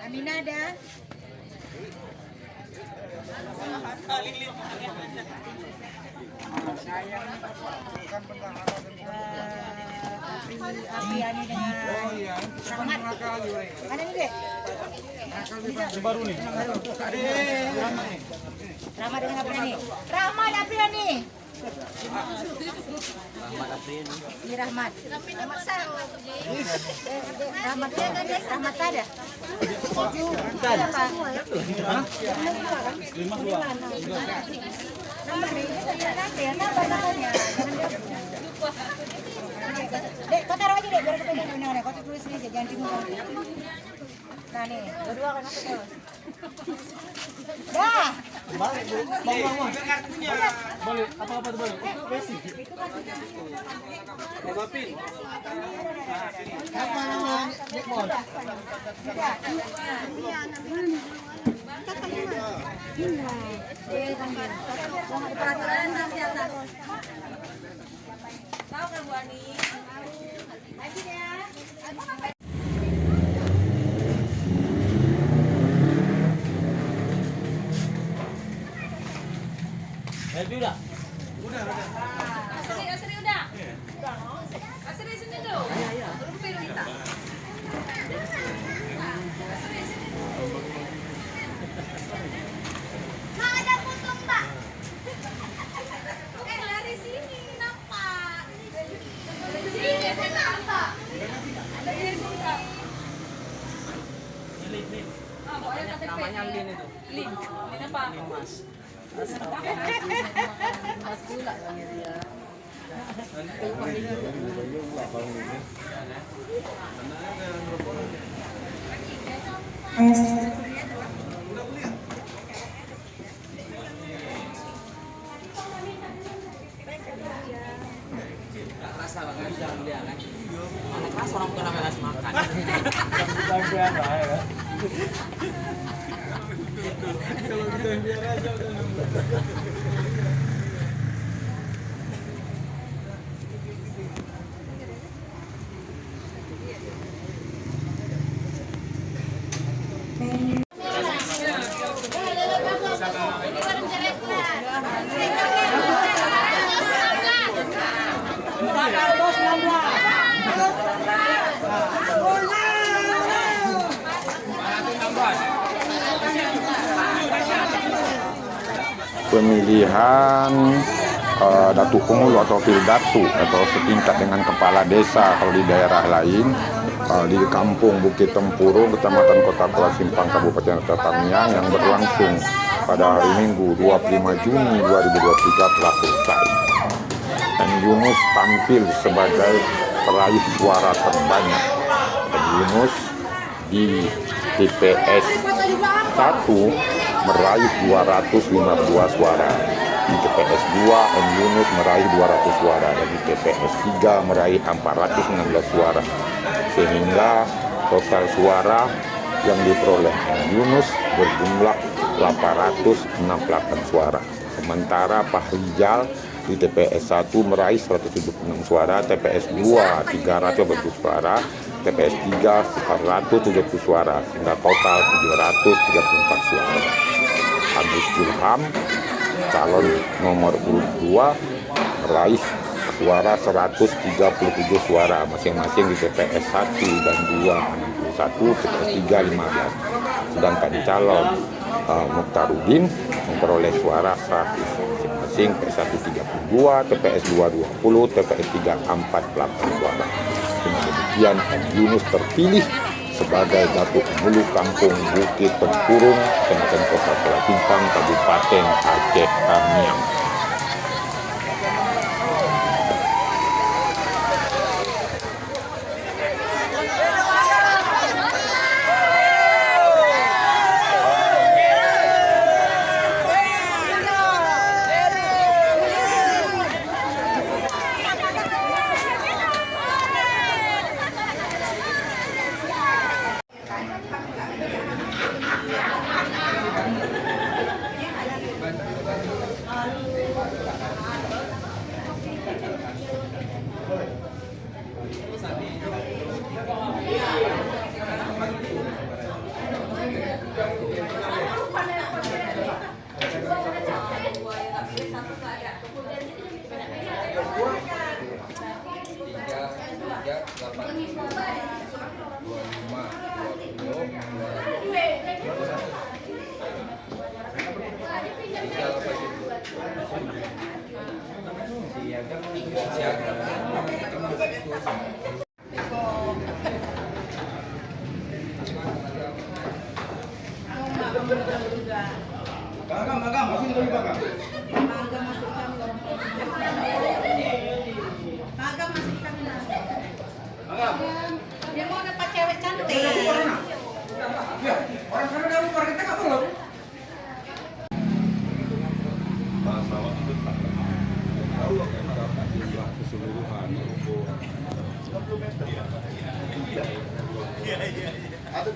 Aminada. Apriani dengan Rahmat. Mana nih, Dek? Baru nih. Rahmat dengan Apriani. Rahmat Apriani. Ini Rahmat. Rahmat sah. Rahmatnya kan Dek? Rahmat ada. Berapa? 52. Nomor ini nanti ya, tambah namanya. Dek, kau taruh aja Dek, biar kita lihat undangannya. Kau tulis ini aja, jangan bingung. Nah nih, berdua kan aku terus. Dah. Boleh, apa-apa tuh boleh. Bapin. Apa namanya? Dekmon. Peraturan masih atas. Tahu kan Bu Ani? Lagi ya. Udah. Asri udah. Asri sini tuh. Iya. Belum pilih kita. Asri sini tuh. Mak ada foto Mbak. Dari sini nampak. Sini kenapa? Dari buka. Lin. Ah, boleh KTP. Namanya Lin itu. Lin. Lin apa? Mas. Mas gula bang dia. Rasa banget jangan dia kan. Anak keras orang bukan namanya nasi makan. Kalau kita yang biar aja udah. Pemilihan Datu Pengulu atau Pildatu atau setingkat dengan kepala desa kalau di daerah lain di Kampung Bukit Tempurung, Kecamatan Kota Kula Simpang, Kabupaten Tamiang yang berlangsung pada hari Minggu 25 Juni 2023 telah selesai. Dan Yunus tampil sebagai peraih suara terbanyak. Dan Yunus di TPS 1 meraih 252 suara. Di TPS 2 M Yunus meraih 200 suara dan di TPS 3 meraih 416 suara. Sehingga total suara yang diperoleh M Yunus berjumlah 868 suara. Sementara Pak Rijal di TPS 1 meraih 176 suara, TPS 2 320 suara, TPS 3 470 suara, sehingga total 734 suara. Agus Ilham, calon nomor urut 2, meraih suara 137 suara, masing-masing di TPS 1 dan 2 61, TPS 3 15. Sedangkan calon Mukhtarudin memperoleh suara 100, masing-masing TPS 1 32, TPS 2 20, TPS 3 48 suara. Dengan demikian M Yunus terpilih sebagai Datu Pengulu Kampung Bukit Tempurung, Kecamatan Kota Kula Simpang, Kabupaten Aceh Tamiang. Dia mau dapat cewek cantik. Orang sana udah lupa kita nggak belum. Masalah itu tahu jumlah keseluruhan Iya. Ada